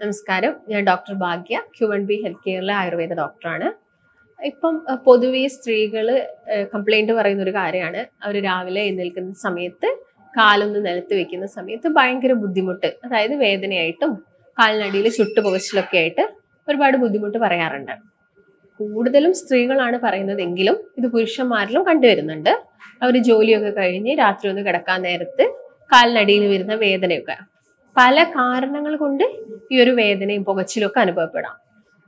നമസ്കാരം, ഞാൻ ഡോക്ടർ ഭാഗ്യ, Q1B health കെയറിലെ Ayurveda ഡോക്ടറാണ്. ഇപ്പം പൊതുവെ സ്ത്രീകൾ കംപ്ലൈൻറ്റ് പറയുന്ന ഒരു കാര്യമാണ്, അവർ രാവിലെ എഴുന്നേൽക്കുന്ന സമയത്ത് കാലൊന്ന് നിലത്ത് വെക്കുന്ന സമയത്ത് ഭയങ്കര ബുദ്ധിമുട്ട്, അതായത് വേദനയായിട്ടും കാലിനടിയിൽ ചുട്ടുപുകച്ചിലൊക്കെ ആയിട്ട് ഒരുപാട് ബുദ്ധിമുട്ട് പറയാറുണ്ട്. കൂടുതലും സ്ത്രീകളാണ് പറയുന്നതെങ്കിലും ഇത് പുരുഷന്മാരിലും കണ്ടുവരുന്നുണ്ട്. അവർ ജോലിയൊക്കെ കഴിഞ്ഞ് രാത്രി ഒന്ന് കിടക്കാൻ നേരത്ത് കാലിനടിയിൽ വരുന്ന വേദനയൊക്കെ പല കാരണങ്ങൾ കൊണ്ട് ഈ ഒരു വേദനയും പുകച്ചിലും ഒക്കെ അനുഭവപ്പെടാം.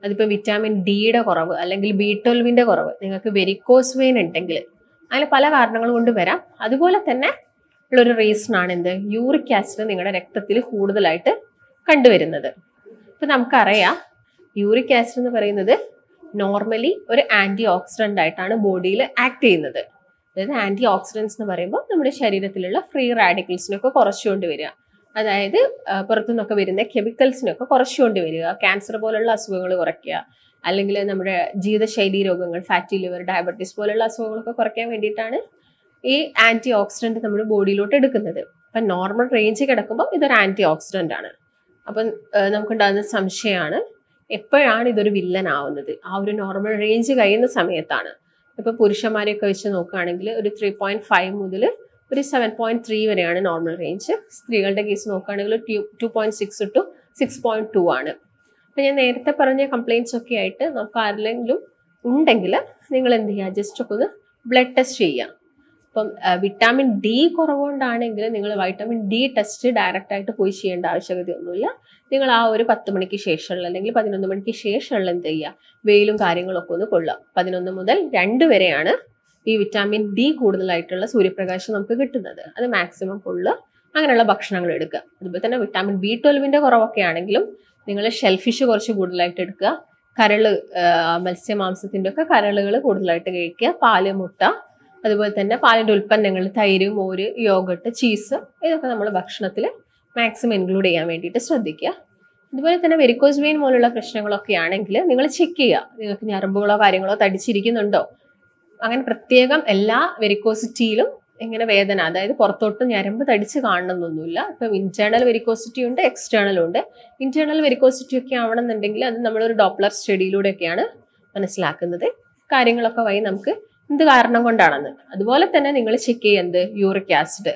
അതിപ്പോൾ വിറ്റാമിൻ ഡിയുടെ കുറവ് അല്ലെങ്കിൽ B12 കുറവ്, നിങ്ങൾക്ക് വെരിക്കോസ് വെയിൻ ഉണ്ടെങ്കിൽ അങ്ങനെ പല കാരണങ്ങൾ കൊണ്ട് വരാം. അതുപോലെ തന്നെ ഉള്ളൊരു റീസൺ ആണ് എന്ത്, യൂറിക് ആസിഡ് നിങ്ങളുടെ രക്തത്തിൽ കൂടുതലായിട്ട് കണ്ടുവരുന്നത്. ഇപ്പം നമുക്കറിയാം, യൂറിക് ആസിഡ് എന്ന് പറയുന്നത് നോർമലി ഒരു ആൻറ്റി ഓക്സിഡൻ്റ് ആയിട്ടാണ് ബോഡിയിൽ ആക്ട് ചെയ്യുന്നത്. അതായത് ആൻറ്റി ഓക്സിഡൻസ് എന്ന് പറയുമ്പോൾ നമ്മുടെ ശരീരത്തിലുള്ള ഫ്രീ റാഡിക്കൽസിനൊക്കെ കുറച്ചുകൊണ്ട് വരിക, അതായത് പുറത്തുനിന്നൊക്കെ വരുന്ന കെമിക്കൽസിനൊക്കെ കുറച്ചുകൊണ്ട് വരിക, ക്യാൻസർ പോലുള്ള അസുഖങ്ങൾ കുറയ്ക്കുക, അല്ലെങ്കിൽ നമ്മുടെ ജീവിതശൈലി രോഗങ്ങൾ, ഫാറ്റി ലിവർ, ഡയബറ്റീസ് പോലുള്ള അസുഖങ്ങളൊക്കെ കുറയ്ക്കാൻ വേണ്ടിയിട്ടാണ് ഈ ആൻറ്റി ഓക്സിഡൻറ്റ് നമ്മുടെ ബോഡിയിലോട്ട് എടുക്കുന്നത്. അപ്പം നോർമൽ റേഞ്ച് കിടക്കുമ്പോൾ ഇതൊരു ആൻറ്റി ഓക്സിഡൻ്റ് ആണ്. അപ്പം നമുക്കുണ്ടാകുന്ന സംശയമാണ്, എപ്പോഴാണ് ഇതൊരു വില്ലൻ ആവുന്നത്? ആ ഒരു നോർമൽ റേഞ്ച് കഴിയുന്ന സമയത്താണ്. ഇപ്പോൾ പുരുഷന്മാരെയൊക്കെ വെച്ച് നോക്കുകയാണെങ്കിൽ ഒരു 3.5 മുതൽ ഒരു 7.3 വരെയാണ് നോർമൽ റേഞ്ച്. സ്ത്രീകളുടെ കേസ് നോക്കുകയാണെങ്കിൽ 2.6 to 6.2 ആണ്. അപ്പം ഞാൻ നേരത്തെ പറഞ്ഞ കംപ്ലയിൻറ്റ്സ് ഒക്കെ ആയിട്ട് നമുക്ക് ആരെങ്കിലും ഉണ്ടെങ്കിൽ നിങ്ങൾ എന്ത് ചെയ്യുക, ജസ്റ്റ് ഒക്കെ ഒന്ന് ബ്ലഡ് ടെസ്റ്റ് ചെയ്യുക. അപ്പം വിറ്റാമിൻ ഡി കുറവുകൊണ്ടാണെങ്കിൽ നിങ്ങൾ വൈറ്റമിൻ ഡി ടെസ്റ്റ് ഡയറക്റ്റായിട്ട് പോയി ചെയ്യേണ്ട ആവശ്യകതയൊന്നുമില്ല. നിങ്ങൾ ആ ഒരു 10 മണിക്ക് ശേഷമുള്ള അല്ലെങ്കിൽ 11 മണിക്ക് ശേഷമുള്ള എന്ത് ചെയ്യുക, വെയിലും കാര്യങ്ങളൊക്കെ ഒന്ന് കൊള്ളുക. 11 മുതൽ 2 വരെയാണ് ഈ വിറ്റാമിൻ ഡി കൂടുതലായിട്ടുള്ള സൂര്യപ്രകാശം നമുക്ക് കിട്ടുന്നത്. അത് മാക്സിമം കൊള്ളുക, അങ്ങനെയുള്ള ഭക്ഷണങ്ങൾ എടുക്കുക. അതുപോലെ തന്നെ വിറ്റാമിൻ B12 കുറവൊക്കെ ആണെങ്കിലും നിങ്ങൾ ഷെൽഫിഷ് കുറച്ച് കൂടുതലായിട്ട് എടുക്കുക. കരള്, മത്സ്യമാംസത്തിൻ്റെ ഒക്കെ കരളുകൾ കൂടുതലായിട്ട് കഴിക്കുക. പാല്, മുട്ട, അതുപോലെ തന്നെ പാലിൻ്റെ ഉൽപ്പന്നങ്ങൾ, തൈര്, മോര്, യോഗട്ട്, ചീസ്, ഇതൊക്കെ നമ്മൾ ഭക്ഷണത്തിൽ മാക്സിമം ഇൻക്ലൂഡ് ചെയ്യാൻ വേണ്ടിയിട്ട് ശ്രദ്ധിക്കുക. അതുപോലെ തന്നെ വെരിക്കോസ് വെയിൻ പോലുള്ള പ്രശ്നങ്ങളൊക്കെ ആണെങ്കിൽ നിങ്ങൾ ചെക്ക് ചെയ്യുക, നിങ്ങൾക്ക് ഞരമ്പുകളോ കാര്യങ്ങളോ തടിച്ചിരിക്കുന്നുണ്ടോ. അങ്ങനെ പ്രത്യേകം എല്ലാ വെരിക്കോസിറ്റിയിലും ഇങ്ങനെ വേദന, അതായത് പുറത്തോട്ട് ഞരമ്പ് തടിച്ച് കാണണമെന്നൊന്നുമില്ല. ഇപ്പം ഇന്റേണൽ വെരിക്കോസിറ്റി ഉണ്ട്, എക്സ്റ്റേണലും ഉണ്ട്. ഇന്റേണൽ വെരിക്കോസിറ്റി ഒക്കെ ആവണമെന്നുണ്ടെങ്കിൽ അത് നമ്മളൊരു ഡോപ്ലർ സ്റ്റഡിയിലൂടെയൊക്കെയാണ് മനസ്സിലാക്കുന്നത്. കാര്യങ്ങളൊക്കെ വഴി നമുക്ക് എന്ത് കാരണം കൊണ്ടാണെന്ന്. അതുപോലെ തന്നെ നിങ്ങൾ ചെക്ക് ചെയ്യുന്നത് യൂറിക് ആസിഡ്.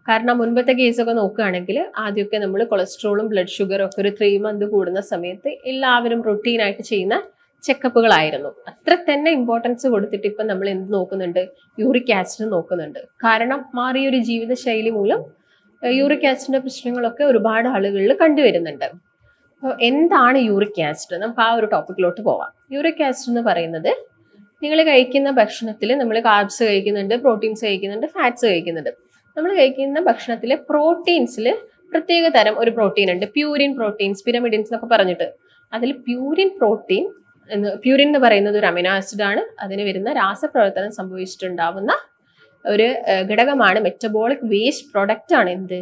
കാരണം മുൻപത്തെ കേസൊക്കെ നോക്കുകയാണെങ്കിൽ ആദ്യമൊക്കെ നമ്മൾ കൊളസ്ട്രോളും ബ്ലഡ് ഷുഗറും ഒക്കെ ഒരു 3 month കൂടുന്ന സമയത്ത് എല്ലാവരും റൊട്ടീനായിട്ട് ചെയ്യുന്ന ചെക്കപ്പുകളായിരുന്നു. അത്ര തന്നെ ഇമ്പോർട്ടൻസ് കൊടുത്തിട്ട് ഇപ്പം നമ്മൾ എന്ത് നോക്കുന്നുണ്ട്, യൂറിക് ആസിഡ് നോക്കുന്നുണ്ട്. കാരണം മാറിയൊരു ജീവിതശൈലി മൂലം യൂറിക് ആസിഡിന്റെ പ്രശ്നങ്ങളൊക്കെ ഒരുപാട് ആളുകളിൽ കണ്ടുവരുന്നുണ്ട്. അപ്പോൾ എന്താണ് യൂറിക് ആസിഡ്? നമുക്ക് ആ ഒരു ടോപ്പിക്കിലോട്ട് പോവാം. യൂറിക് ആസിഡ് എന്ന് പറയുന്നത് നിങ്ങൾ കഴിക്കുന്ന ഭക്ഷണത്തിൽ നമ്മൾ കാർബ്സ് കഴിക്കുന്നുണ്ട്, പ്രോട്ടീൻസ് കഴിക്കുന്നുണ്ട്, ഫാറ്റ്സ് കഴിക്കുന്നുണ്ട്. നമ്മൾ കഴിക്കുന്ന ഭക്ഷണത്തിലെ പ്രോട്ടീൻസിൽ പ്രത്യേക തരം ഒരു പ്രോട്ടീൻ ഉണ്ട്, പ്യൂരിൻ പ്രോട്ടീൻസ്, പിരമിഡിൻസ് എന്നൊക്കെ പറഞ്ഞിട്ട്. അതിൽ പ്യൂരിൻ എന്ന് പറയുന്നത് ഒരു അമിനോ ആസിഡ് ആണ്. അതിന് വരുന്ന രാസപ്രവർത്തനം സംഭവിച്ചിട്ടുണ്ടാവുന്ന ഒരു ഘടകമാണ്, മെറ്റബോളിക് വേസ്റ്റ് പ്രൊഡക്റ്റ് ആണ് എന്ത്,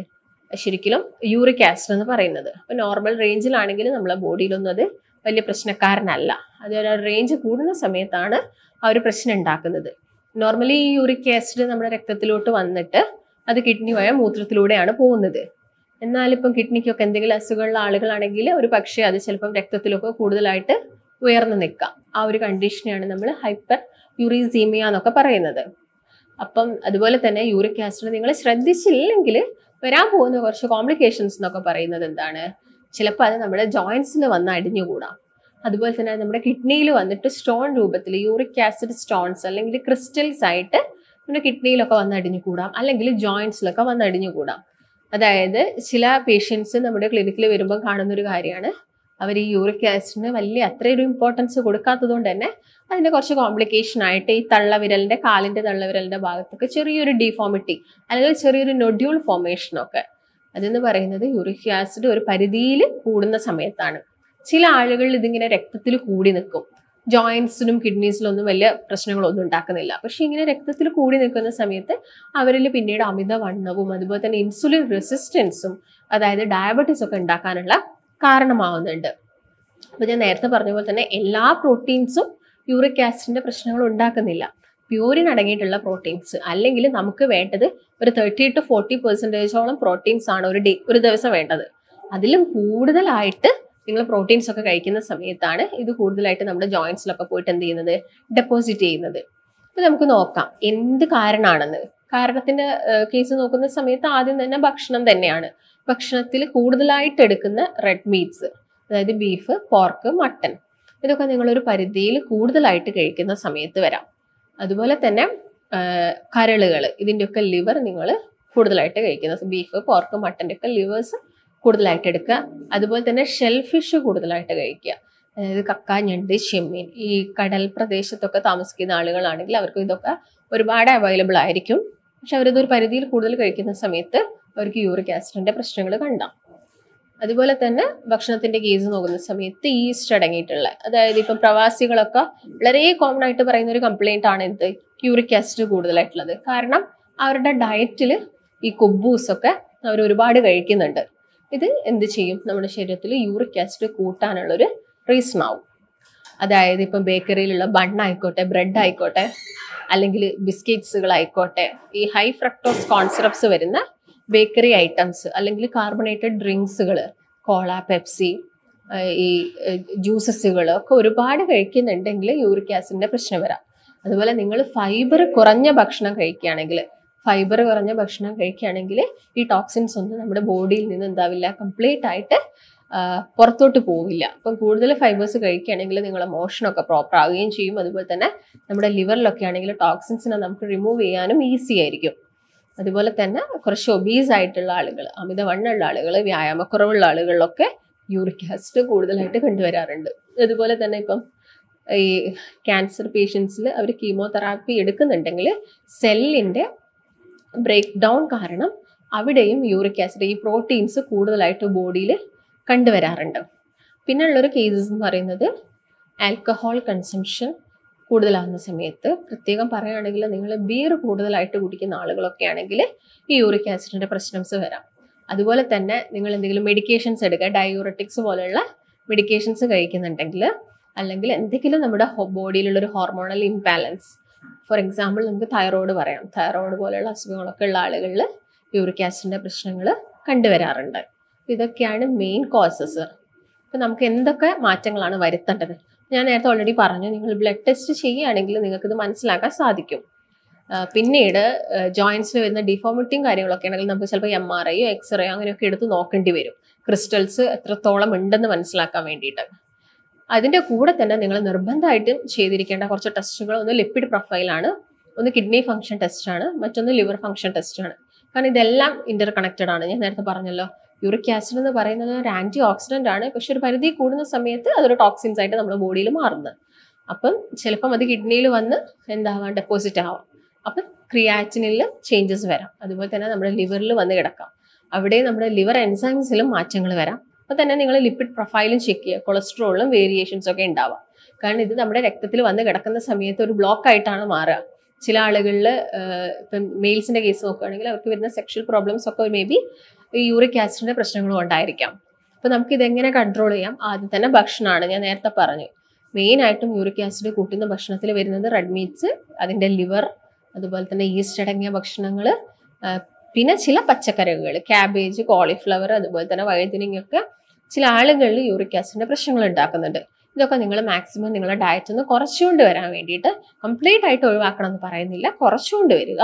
ശരിക്കും യൂറിക് ആസിഡ് എന്ന് പറയുന്നത്. അപ്പോൾ നോർമൽ റേഞ്ചിലാണെങ്കിൽ നമ്മളെ ബോഡിയിലൊന്നും അത് വലിയ പ്രശ്നക്കാരനല്ല. അത് ഒരു റേഞ്ച് കൂടുന്ന സമയത്താണ് ആ ഒരു പ്രശ്നം ഉണ്ടാക്കുന്നത്. നോർമലി ഈ യൂറിക് ആസിഡ് നമ്മുടെ രക്തത്തിലോട്ട് വന്നിട്ട് അത് കിഡ്നി വഴി മൂത്രത്തിലൂടെയാണ് പോകുന്നത്. എന്നാലിപ്പം കിഡ്നിക്കൊക്കെ എന്തെങ്കിലും അസുഖമുള്ള ആളുകളാണെങ്കിൽ ഒരു പക്ഷേ അത് ചിലപ്പം രക്തത്തിലൊക്കെ കൂടുതലായിട്ട് ഉയർന്നു നിൽക്കാം. ആ ഒരു കണ്ടീഷനെയാണ് നമ്മൾ ഹൈപ്പർ യൂറിസീമിയ എന്നൊക്കെ പറയുന്നത്. അപ്പം അതുപോലെ തന്നെ യൂറിക് ആസിഡ് നിങ്ങൾ ശ്രദ്ധിച്ചില്ലെങ്കിൽ വരാൻ പോകുന്ന കുറച്ച് കോംപ്ലിക്കേഷൻസ് എന്നൊക്കെ പറയുന്നത് എന്താണ്, ചിലപ്പോൾ അത് നമ്മുടെ ജോയിൻസിൽ വന്ന് അടിഞ്ഞുകൂടാം. അതുപോലെ തന്നെ നമ്മുടെ കിഡ്നിയിൽ വന്നിട്ട് സ്റ്റോൺ രൂപത്തിൽ യൂറിക് ആസിഡ് സ്റ്റോൺസ് അല്ലെങ്കിൽ ക്രിസ്റ്റൽസ് ആയിട്ട് നമ്മുടെ കിഡ്നിയിലൊക്കെ വന്ന് അടിഞ്ഞുകൂടാം, അല്ലെങ്കിൽ ജോയിൻസിലൊക്കെ വന്ന് അടിഞ്ഞുകൂടാം. അതായത് ചില പേഷ്യൻസ് നമ്മുടെ ക്ലിനിക്കിൽ വരുമ്പോൾ കാണുന്നൊരു കാര്യമാണ്, അവർ ഈ യൂറിക് ആസിഡിന് അത്രയൊരു ഇമ്പോർട്ടൻസ് കൊടുക്കാത്തത് കൊണ്ട് തന്നെ അതിൻ്റെ കുറച്ച് കോംപ്ലിക്കേഷൻ ആയിട്ട് ഈ കാലിൻ്റെ തള്ളവിരലിൻ്റെ ഭാഗത്തൊക്കെ ചെറിയൊരു ഡിഫോമിറ്റി അല്ലെങ്കിൽ ചെറിയൊരു നൊഡ്യൂൾ ഫോർമേഷനൊക്കെ. അതെന്ന് പറയുന്നത് യൂറിക് ആസിഡ് ഒരു പരിധിയിൽ കൂടുന്ന സമയത്താണ്. ചില ആളുകളിൽ ഇതിങ്ങനെ രക്തത്തിൽ കൂടി നിൽക്കും, ജോയിൻസിനും കിഡ്നീസിലൊന്നും വലിയ പ്രശ്നങ്ങളൊന്നും ഉണ്ടാക്കുന്നില്ല. പക്ഷെ ഇങ്ങനെ രക്തത്തിൽ കൂടി നിൽക്കുന്ന സമയത്ത് അവരിൽ പിന്നീട് അമിതവണ്ണവും അതുപോലെ തന്നെ ഇൻസുലിൻ റെസിസ്റ്റൻസും, അതായത് ഡയബറ്റീസ് ഒക്കെ ഉണ്ടാക്കാനുള്ള കാരണമാവുന്നുണ്ട്. അപ്പോൾ ഞാൻ നേരത്തെ പറഞ്ഞ പോലെ തന്നെ എല്ലാ പ്രോട്ടീൻസും യൂറിക് ആസിഡിന്റെ പ്രശ്നങ്ങൾ ഉണ്ടാക്കുന്നില്ല. പ്യൂരിൻ അടങ്ങിയിട്ടുള്ള പ്രോട്ടീൻസ്, അല്ലെങ്കിൽ നമുക്ക് വേണ്ടത് ഒരു 30 to 40% പ്രോട്ടീൻസ് ആണ് ഒരു ദിവസം വേണ്ടത്. അതിലും കൂടുതലായിട്ട് നിങ്ങൾ പ്രോട്ടീൻസ് ഒക്കെ കഴിക്കുന്ന സമയത്താണ് ഇത് കൂടുതലായിട്ട് നമ്മുടെ ജോയിന്റ്സിലൊക്കെ പോയിട്ട് എന്ത് ചെയ്യുന്നത്, ഡെപ്പോസിറ്റ് ചെയ്യുന്നത്. അപ്പൊ നമുക്ക് നോക്കാം എന്ത് കാരണമാണെന്ന്. കാരണത്തിന്റെ കേസ് നോക്കുന്ന സമയത്ത് ആദ്യം തന്നെ ഭക്ഷണം തന്നെയാണ്. ഭക്ഷണത്തിൽ കൂടുതലായിട്ട് എടുക്കുന്ന റെഡ് മീറ്റ്സ്, അതായത് ബീഫ്, പോർക്ക്, മട്ടൺ, ഇതൊക്കെ നിങ്ങളൊരു പരിധിയിൽ കൂടുതലായിട്ട് കഴിക്കുന്ന സമയത്ത് വരാം. അതുപോലെ തന്നെ കരളുകൾ, ഇതിൻ്റെയൊക്കെ ലിവർ നിങ്ങൾ കൂടുതലായിട്ട് കഴിക്കുന്ന, ബീഫ്, പോർക്ക്, മട്ടൻ്റെ ഒക്കെ ലിവേഴ്സ് കൂടുതലായിട്ട് എടുക്കുക. അതുപോലെ തന്നെ ഷെൽ ഫിഷ് കൂടുതലായിട്ട് കഴിക്കുക. അതായത് കക്ക, ഞണ്ട്, ചെമ്മീൻ. ഈ കടൽ പ്രദേശത്തൊക്കെ താമസിക്കുന്ന ആളുകളാണെങ്കിൽ അവർക്ക് ഇതൊക്കെ ഒരുപാട് അവൈലബിൾ ആയിരിക്കും. പക്ഷെ അവരിതൊരു പരിധിയിൽ കൂടുതൽ കഴിക്കുന്ന സമയത്ത് അവർക്ക് യൂറിക് ആസിഡിന്റെ പ്രശ്നങ്ങൾ കണ്ടാം. അതുപോലെ തന്നെ ഭക്ഷണത്തിന്റെ കേസ് നോക്കുന്ന സമയത്ത് ഈസ്റ്റ് അടങ്ങിയിട്ടുള്ള, അതായത് ഇപ്പം പ്രവാസികളൊക്കെ വളരെ കോമൺ ആയിട്ട് പറയുന്ന ഒരു കംപ്ലൈന്റ് ആണ് എന്ത്, യൂറിക് ആസിഡ് കൂടുതലായിട്ടുള്ളത്. കാരണം അവരുടെ ഡയറ്റിൽ ഈ കുബൂസ് ഒക്കെ അവർ ഒരുപാട് കഴിക്കുന്നുണ്ട്. ഇത് എന്ത് ചെയ്യും, നമ്മുടെ ശരീരത്തിൽ യൂറിക് ആസിഡ് കൂട്ടാനുള്ളൊരു റീസൺ ആവും. അതായത് ഇപ്പം ബേക്കറിയിലുള്ള ബണ്ണായിക്കോട്ടെ, ബ്രെഡ് ആയിക്കോട്ടെ, അല്ലെങ്കിൽ ബിസ്ക്കറ്റ്സുകളായിക്കോട്ടെ, ഈ ഹൈ ഫ്രക്ടോസ് കോൺസെപ്റ്റ്സ് വരുന്ന ബേക്കറി ഐറ്റംസ്, അല്ലെങ്കിൽ കാർബണേറ്റഡ് ഡ്രിങ്ക്സുകൾ, കോള, പെപ്സി, ഈ ജ്യൂസസുകൾ ഒക്കെ ഒരുപാട് കഴിക്കുന്നുണ്ടെങ്കിൽ യൂറിക് ആസിഡിന്റെ പ്രശ്നം വരാം. അതുപോലെ നിങ്ങൾ ഫൈബർ കുറഞ്ഞ ഭക്ഷണം കഴിക്കുകയാണെങ്കിൽ ഈ ടോക്സിൻസ് ഒന്നും നമ്മുടെ ബോഡിയിൽ നിന്ന് എന്താവില്ല, കംപ്ലീറ്റ് ആയിട്ട് പുറത്തോട്ട് പോവില്ല. അപ്പം കൂടുതൽ ഫൈബേഴ്സ് കഴിക്കുകയാണെങ്കിൽ നിങ്ങളുടെ മോഷനൊക്കെ പ്രോപ്പർ ആവുകയും ചെയ്യും. അതുപോലെ തന്നെ നമ്മുടെ ലിവറിലൊക്കെ ആണെങ്കിൽ ടോക്സിൻസിനെ നമുക്ക് റിമൂവ് ചെയ്യാനും ഈസി ആയിരിക്കും. അതുപോലെ തന്നെ കുറച്ച് ഒബീസ് ആയിട്ടുള്ള ആളുകൾ, അമിതവണ്ണമുള്ള ആളുകൾ, വ്യായാമക്കുറവുള്ള ആളുകളിലൊക്കെ യൂറിക് ആസിഡ് കൂടുതലായിട്ട് കണ്ടുവരാറുണ്ട്. അതുപോലെ തന്നെ ഇപ്പം ഈ ക്യാൻസർ പേഷ്യൻസിൽ അവർ കീമോതെറാപ്പി എടുക്കുന്നുണ്ടെങ്കിൽ സെല്ലിൻ്റെ ബ്രേക്ക് ഡൗൺ കാരണം അവിടെയും യൂറിക് ആസിഡ്, ഈ പ്രോട്ടീൻസ് കൂടുതലായിട്ട് ബോഡിയിൽ കണ്ടുവരാറുണ്ട്. പിന്നെ ഉള്ളൊരു കേസസ് എന്ന് പറയുന്നത് ആൽക്കഹോൾ കൺസംഷൻ കൂടുതലാകുന്ന സമയത്ത്, പ്രത്യേകം പറയുകയാണെങ്കിൽ നിങ്ങൾ ബീർ കൂടുതലായിട്ട് കുടിക്കുന്ന ആളുകളൊക്കെ ആണെങ്കിൽ ഈ യൂറിക് ആസിഡിൻ്റെ പ്രശ്നംസ് വരാം. അതുപോലെ തന്നെ നിങ്ങൾ എന്തെങ്കിലും മെഡിക്കേഷൻസ് എടുക്കുക, ഡയൂററ്റിക്സ് പോലെയുള്ള മെഡിക്കേഷൻസ് കഴിക്കുന്നുണ്ടെങ്കിൽ, അല്ലെങ്കിൽ എന്തെങ്കിലും നമ്മുടെ ബോഡിയിലുള്ളൊരു ഹോർമോണൽ ഇംബാലൻസ്, ഫോർ എക്സാമ്പിൾ നമുക്ക് തൈറോയ്ഡ് പറയാം, തൈറോയ്ഡ് പോലെയുള്ള അസുഖങ്ങളൊക്കെ ഉള്ള ആളുകളിൽ യൂറിക് ആസിഡിൻ്റെ പ്രശ്നങ്ങൾ കണ്ടുവരാറുണ്ട്. ഇതൊക്കെയാണ് മെയിൻ കോസസ്. അപ്പം നമുക്ക് എന്തൊക്കെ മാറ്റങ്ങളാണ് വരുത്തേണ്ടത്? ഞാൻ നേരത്തെ ഓൾറെഡി പറഞ്ഞു, നിങ്ങൾ ബ്ലഡ് ടെസ്റ്റ് ചെയ്യുകയാണെങ്കിൽ നിങ്ങൾക്കിത് മനസ്സിലാക്കാൻ സാധിക്കും. പിന്നീട് ജോയിൻസിൽ വരുന്ന ഡിഫോമിറ്റിയും കാര്യങ്ങളൊക്കെ ആണെങ്കിൽ നമുക്ക് ചിലപ്പോൾ MRI, എക്സ്റേ അങ്ങനെയൊക്കെ എടുത്ത് നോക്കേണ്ടി വരും, ക്രിസ്റ്റൽസ് എത്രത്തോളം ഉണ്ടെന്ന് മനസ്സിലാക്കാൻ വേണ്ടിയിട്ട്. അതിൻ്റെ കൂടെ തന്നെ നിങ്ങൾ നിർബന്ധമായിട്ടും ചെയ്തിരിക്കേണ്ട കുറച്ച് ടെസ്റ്റുകൾ, ഒന്ന് ലിപ്പിഡ് പ്രൊഫൈലാണ്, ഒന്ന് കിഡ്നി ഫംഗ്ഷൻ ടെസ്റ്റാണ്, മറ്റൊന്ന് ലിവർ ഫംഗ്ഷൻ ടെസ്റ്റാണ്. കാരണം ഇതെല്ലാം ഇന്റർ കണക്റ്റഡ് ആണ്. ഞാൻ നേരത്തെ പറഞ്ഞല്ലോ, യൂറിക് ആസിഡ് എന്ന് പറയുന്നത് ഒരു ആന്റി ഓക്സിഡന്റ് ആണ്. പക്ഷെ ഒരു പരിധി കൂടുന്ന സമയത്ത് അതൊരു ടോക്സിൻസ് ആയിട്ട് നമ്മുടെ ബോഡിയിൽ മാറുന്നത്. അപ്പം ചിലപ്പം അത് കിഡ്നിയിൽ വന്ന് എന്താവാം, ഡെപ്പോസിറ്റ് ആവാം. അപ്പം ക്രിയാറ്റിനിൽ ചേഞ്ചസ് വരാം. അതുപോലെ തന്നെ നമ്മുടെ ലിവറിൽ വന്ന് കിടക്കാം. അവിടെ നമ്മുടെ ലിവർ എൻസൈംസിലും മാറ്റങ്ങൾ വരാം. അപ്പോൾ തന്നെ നിങ്ങൾ ലിപ്പിഡ് പ്രൊഫൈലും ചെക്ക് ചെയ്യുക. കൊളസ്ട്രോളിലും വേരിയേഷൻസ് ഒക്കെ ഉണ്ടാവാം. കാരണം ഇത് നമ്മുടെ രക്തത്തിൽ വന്ന് കിടക്കുന്ന സമയത്ത് ഒരു ബ്ലോക്ക് ആയിട്ടാണ് മാറുക. ചില ആളുകളിൽ ഇപ്പം മെയിൽസിന്റെ കേസ് നോക്കുകയാണെങ്കിൽ അവർക്ക് വരുന്ന സെക്ഷൽ പ്രോബ്ലംസ് ഒക്കെ മേ ബി ഈ യൂറിക് ആസിഡിന്റെ പ്രശ്നങ്ങളും ഉണ്ടായിരിക്കാം. അപ്പോൾ നമുക്ക് ഇതെങ്ങനെ കൺട്രോൾ ചെയ്യാം? ആദ്യം തന്നെ ഭക്ഷണമാണ്. ഞാൻ നേരത്തെ പറഞ്ഞു, മെയിനായിട്ടും യൂറിക് ആസിഡ് കൂട്ടുന്ന ഭക്ഷണത്തിൽ വരുന്നത് റെഡ് മീറ്റ്സ്, അതിൻ്റെ ലിവർ, അതുപോലെ തന്നെ ഈസ്റ്റ് അടങ്ങിയ ഭക്ഷണങ്ങൾ, പിന്നെ ചില പച്ചക്കറികൾ, ക്യാബേജ്, കോളിഫ്ലവർ, അതുപോലെ തന്നെ വഴുതനങ്ങയൊക്കെ ചില ആളുകളിൽ യൂറിക് ആസിഡിന്റെ പ്രശ്നങ്ങൾ ഉണ്ടാക്കുന്നുണ്ട്. ഇതൊക്കെ നിങ്ങൾ മാക്സിമം നിങ്ങളുടെ ഡയറ്റിൽ നിന്ന് കുറച്ചുകൊണ്ട് വരാൻ വേണ്ടിയിട്ട്, കംപ്ലീറ്റ് ആയിട്ട് ഒഴിവാക്കണം എന്ന് പറയുന്നില്ല, കുറച്ചുകൊണ്ട് വരിക.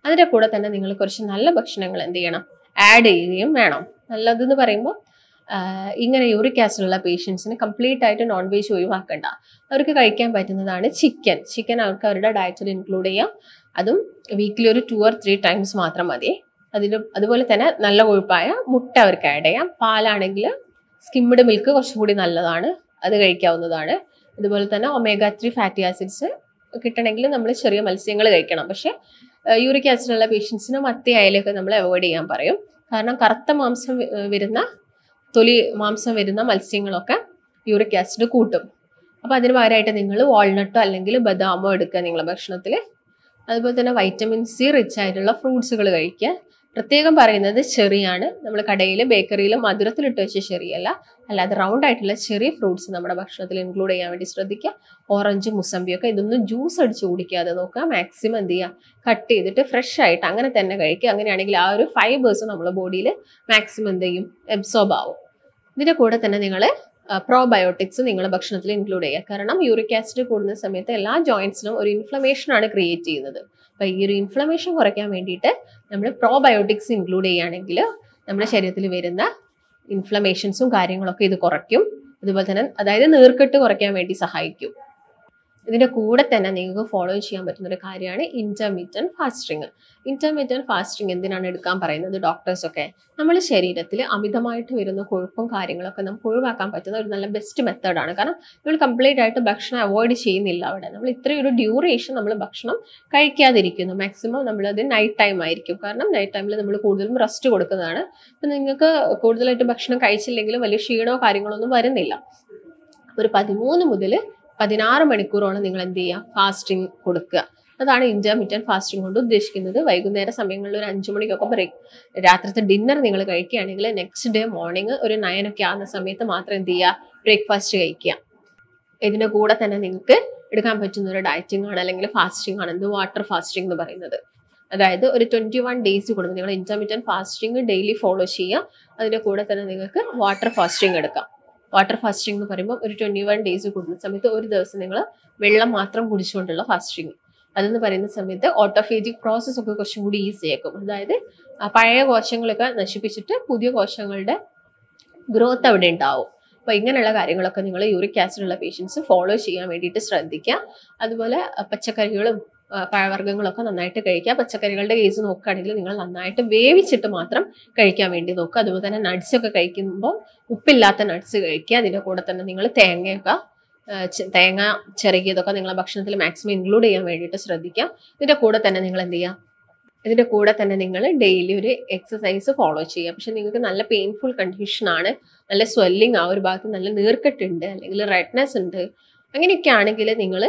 അതിൻ്റെ കൂടെ തന്നെ നിങ്ങൾ കുറച്ച് നല്ല ഭക്ഷണങ്ങൾ എന്ത് ചെയ്യണം, ആഡ് ചെയ്യുകയും വേണം. നല്ലതെന്ന് പറയുമ്പോൾ ഇങ്ങനെ യൂറിക് ആസിഡുള്ള പേഷ്യൻസിന് കംപ്ലീറ്റ് ആയിട്ട് നോൺ വെജ് ഒഴിവാക്കണ്ട. അവർക്ക് കഴിക്കാൻ പറ്റുന്നതാണ് ചിക്കൻ അവർക്ക് അവരുടെ ഡയറ്റിൽ ഇൻക്ലൂഡ് ചെയ്യാം. അതും വീക്കിലി ഒരു 2 or 3 times മാത്രം മതി. അതുപോലെ തന്നെ നല്ല കൊഴുപ്പായ മുട്ട അവർക്ക് ആഡ് ചെയ്യാം. പാലാണെങ്കിൽ സ്കിംഡ് മിൽക്ക് കുറച്ചുകൂടി നല്ലതാണ്, അത് കഴിക്കാവുന്നതാണ്. അതുപോലെ തന്നെ omega-3 ഫാറ്റി ആസിഡ്സ് കിട്ടണമെങ്കിൽ നമ്മൾ ചെറിയ മത്സ്യങ്ങൾ കഴിക്കണം. പക്ഷെ യൂറിക് ആസിഡുള്ള പേഷ്യൻസിന് മത്തി, അയലൊക്കെ നമ്മൾ അവോയ്ഡ് ചെയ്യാൻ പറയും. കാരണം കറുത്ത മാംസം വരുന്ന മത്സ്യങ്ങളൊക്കെ യൂറിക് ആസിഡ് കൂട്ടും. അപ്പോൾ അതിന് പകരമായിട്ട് നിങ്ങൾ വാൾനട്ടോ അല്ലെങ്കിൽ ബദാമോ എടുക്കുക നിങ്ങളുടെ ഭക്ഷണത്തിൽ. അതുപോലെ തന്നെ വൈറ്റമിൻ സി റിച്ച് ആയിട്ടുള്ള ഫ്രൂട്ട്സുകൾ കഴിക്കുക. പ്രത്യേകം പറയുന്നത് ചെറിയാണ്. നമ്മൾ കടയിൽ ബേക്കറിയിൽ മധുരത്തിലിട്ട് വെച്ച ചെറിയല്ല, അല്ലാതെ റൗണ്ട് ആയിട്ടുള്ള ചെറിയ ഫ്രൂട്ട്സ് നമ്മുടെ ഭക്ഷണത്തിൽ ഇൻക്ലൂഡ് ചെയ്യാൻ വേണ്ടി ശ്രദ്ധിക്കുക. ഓറഞ്ച്, മുസമ്പിയൊക്കെ ഇതൊന്നും ജ്യൂസ് അടിച്ച് കുടിക്കാതെ നോക്കുക. മാക്സിമം എന്ത് ചെയ്യുക, കട്ട് ചെയ്തിട്ട് ഫ്രഷ് ആയിട്ട് അങ്ങനെ തന്നെ കഴിക്കുക. അങ്ങനെയാണെങ്കിൽ ആ ഒരു ഫൈബേഴ്സ് നമ്മുടെ ബോഡിയിൽ മാക്സിമം എന്ത് ചെയ്യും, അബ്സോർബ് ആവും. ഇതിൻ്റെ കൂടെ തന്നെ നിങ്ങൾ പ്രോബയോട്ടിക്സ് നിങ്ങളുടെ ഭക്ഷണത്തിൽ ഇൻക്ലൂഡ് ചെയ്യുക. കാരണം യൂറിക് ആസിഡ് കൂടുന്ന സമയത്ത് എല്ലാ ജോയിൻസിനും ഒരു ഇൻഫ്ലമേഷൻ ആണ് ക്രിയേറ്റ് ചെയ്യുന്നത്. അപ്പൊ ഈ ഒരു ഇൻഫ്ലമേഷൻ കുറയ്ക്കാൻ വേണ്ടിയിട്ട് നമ്മൾ പ്രോബയോട്ടിക്സ് ഇൻക്ലൂഡ് ചെയ്യുകയാണെങ്കിൽ നമ്മുടെ ശരീരത്തിൽ വരുന്ന ഇൻഫ്ലമേഷൻസും കാര്യങ്ങളൊക്കെ ഇത് കുറയ്ക്കും. അതുപോലെ തന്നെ അതായത് നീർക്കെട്ട് കുറയ്ക്കാൻ വേണ്ടി സഹായിക്കും. ഇതിന്റെ കൂടെ തന്നെ നിങ്ങൾക്ക് ഫോളോ ചെയ്യാൻ പറ്റുന്ന ഒരു കാര്യമാണ് ഇന്റർമീഡിയന്റ് ഫാസ്റ്റിംഗ്. ഇന്റർമീഡിയന്റ് ഫാസ്റ്റിംഗ് എന്തിനാണ് എടുക്കാൻ പറയുന്നത് ഡോക്ടേഴ്സൊക്കെ? നമ്മുടെ ശരീരത്തിൽ അമിതമായിട്ട് വരുന്ന കൊഴുപ്പും കാര്യങ്ങളൊക്കെ നമുക്ക് ഒഴിവാക്കാൻ പറ്റുന്ന ഒരു നല്ല ബെസ്റ്റ് മെത്തേഡാണ്. കാരണം നമ്മൾ കംപ്ലീറ്റ് ആയിട്ട് ഭക്ഷണം അവോയ്ഡ് ചെയ്യുന്നില്ല. അവിടെ നമ്മൾ ഇത്രയൊരു ഡ്യൂറേഷൻ നമ്മൾ ഭക്ഷണം കഴിക്കാതിരിക്കുന്നു. മാക്സിമം നമ്മളത് നൈറ്റ് ടൈം ആയിരിക്കും. കാരണം നൈറ്റ് ടൈമിൽ നമ്മൾ കൂടുതലും റെസ്റ്റ് കൊടുക്കുന്നതാണ്. അപ്പം നിങ്ങൾക്ക് കൂടുതലായിട്ട് ഭക്ഷണം കഴിച്ചില്ലെങ്കിലും വലിയ ക്ഷീണമോ കാര്യങ്ങളോ ഒന്നും വരുന്നില്ല. ഒരു 13 മുതൽ 16 മണിക്കൂറോളം നിങ്ങൾ എന്ത് ചെയ്യുക? ഫാസ്റ്റിംഗ് കൊടുക്കുക. അതാണ് ഇന്റർമീഡിയന്റ് ഫാസ്റ്റിംഗ് കൊണ്ട് ഉദ്ദേശിക്കുന്നത്. വൈകുന്നേര സമയങ്ങളിൽ ഒരു 5 മണിക്കൊക്കെ ബ്രേക്ക്, രാത്രിത്തെ ഡിന്നർ നിങ്ങൾ കഴിക്കുകയാണെങ്കിൽ നെക്സ്റ്റ് ഡേ മോർണിംഗ് ഒരു 9 ഒക്കെ ആകുന്ന സമയത്ത് മാത്രം എന്ത് ചെയ്യുക? ബ്രേക്ക്ഫാസ്റ്റ് കഴിക്കുക. ഇതിന്റെ കൂടെ തന്നെ നിങ്ങൾക്ക് എടുക്കാൻ പറ്റുന്ന ഒരു ഡയറ്റിംഗ് ആണ് അല്ലെങ്കിൽ ഫാസ്റ്റിംഗ് ആണ് എന്ത് വാട്ടർ ഫാസ്റ്റിംഗ് എന്ന് പറയുന്നത്. അതായത് ഒരു 21 ഡേയ്സ് കൂടുമ്പോൾ നിങ്ങൾ ഇന്റർമീഡിയന്റ് ഫാസ്റ്റിംഗ് ഡെയിലി ഫോളോ ചെയ്യുക. അതിന്റെ കൂടെ തന്നെ നിങ്ങൾക്ക് വാട്ടർ ഫാസ്റ്റിംഗ് എടുക്കാം. വാട്ടർ ഫാസ്റ്റിംഗ് എന്ന് പറയുമ്പോൾ ഒരു 21 ഡേയ്സ് കൂടുന്ന സമയത്ത് ഒരു ദിവസം നിങ്ങൾ വെള്ളം മാത്രം കുടിച്ചുകൊണ്ടുള്ള ഫാസ്റ്റിംഗ്. അതെന്ന് പറയുന്ന സമയത്ത് ഓട്ടോഫേജിക് പ്രോസസ്സ് ഒക്കെ കുറച്ചും കൂടി ഈസി ആക്കും. അതായത് പഴയ കോശങ്ങളൊക്കെ നശിപ്പിച്ചിട്ട് പുതിയ കോശങ്ങളുടെ ഗ്രോത്ത് അവിടെ ഉണ്ടാവും. അപ്പൊ ഇങ്ങനെയുള്ള കാര്യങ്ങളൊക്കെ നിങ്ങൾ യൂറിക് ആസിഡ് ഉള്ള പേഷ്യൻസ് ഫോളോ ചെയ്യാൻ വേണ്ടിയിട്ട് ശ്രദ്ധിക്കുക. അതുപോലെ പച്ചക്കറികളും പഴവർഗ്ഗങ്ങളൊക്കെ നന്നായിട്ട് കഴിക്കുക. പച്ചക്കറികളുടെ കേസ് നോക്കുകയാണെങ്കിൽ നിങ്ങൾ നന്നായിട്ട് വേവിച്ചിട്ട് മാത്രം കഴിക്കാൻ വേണ്ടി നോക്കുക. അതുപോലെ തന്നെ നട്ട്സ് ഒക്കെ കഴിക്കുമ്പോൾ ഉപ്പില്ലാത്ത നട്ട്സ് കഴിക്കുക. അതിൻ്റെ കൂടെ തന്നെ നിങ്ങൾ തേങ്ങ ചിരകിയതൊക്കെ നിങ്ങളെ ഭക്ഷണത്തിൽ മാക്സിമം ഇൻക്ലൂഡ് ചെയ്യാൻ വേണ്ടിയിട്ട് ശ്രദ്ധിക്കുക. ഇതിൻ്റെ കൂടെ തന്നെ നിങ്ങൾ എന്ത് ചെയ്യുക? ഇതിൻ്റെ കൂടെ തന്നെ നിങ്ങൾ ഡെയിലി ഒരു എക്സസൈസ് ഫോളോ ചെയ്യുക. പക്ഷെ നിങ്ങൾക്ക് നല്ല പെയിൻഫുൾ കണ്ടീഷൻ ആണ്, നല്ല സ്വെല്ലിങ്, ആ ഒരു ഭാഗത്ത് നല്ല നീർക്കെട്ടുണ്ട് അല്ലെങ്കിൽ റെഡ്നെസ് ഉണ്ട്, അങ്ങനെയൊക്കെ ആണെങ്കിൽ നിങ്ങൾ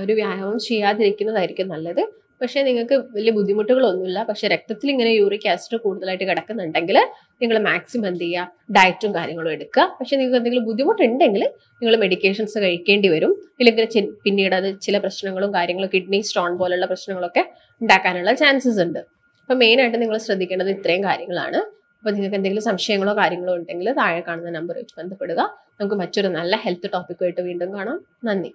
ഒരു വ്യായാമം ചെയ്യാതിരിക്കുന്നതായിരിക്കും നല്ലത്. പക്ഷേ നിങ്ങൾക്ക് വലിയ ബുദ്ധിമുട്ടുകളൊന്നുമില്ല. പക്ഷെ രക്തത്തിൽ ഇങ്ങനെ യൂറിക് ആസിഡ് കൂടുതലായിട്ട് കിടക്കുന്നുണ്ടെങ്കിൽ നിങ്ങൾ മാക്സിമം എന്ത് ചെയ്യുക? ഡയറ്റും കാര്യങ്ങളും എടുക്കുക. പക്ഷെ നിങ്ങൾക്ക് എന്തെങ്കിലും ബുദ്ധിമുട്ടുണ്ടെങ്കിൽ നിങ്ങൾ മെഡിക്കേഷൻസ് കഴിക്കേണ്ടി വരും. ഇല്ലെങ്കിൽ പിന്നീട് അത് ചില പ്രശ്നങ്ങളും കാര്യങ്ങളും കിഡ്നി സ്റ്റോൺ പോലുള്ള പ്രശ്നങ്ങളൊക്കെ ഉണ്ടാക്കാനുള്ള ചാൻസസ് ഉണ്ട്. അപ്പം മെയിനായിട്ട് നിങ്ങൾ ശ്രദ്ധിക്കേണ്ടത് ഇത്രയും കാര്യങ്ങളാണ്. അപ്പോൾ നിങ്ങൾക്ക് എന്തെങ്കിലും സംശയങ്ങളോ കാര്യങ്ങളോ ഉണ്ടെങ്കിൽ താഴെ കാണുന്ന നമ്പർ വെച്ച് ബന്ധപ്പെടുക. നമുക്ക് മറ്റൊരു നല്ല ഹെൽത്ത് ടോപ്പിക്കുമായിട്ട് വീണ്ടും കാണാം. നന്ദി.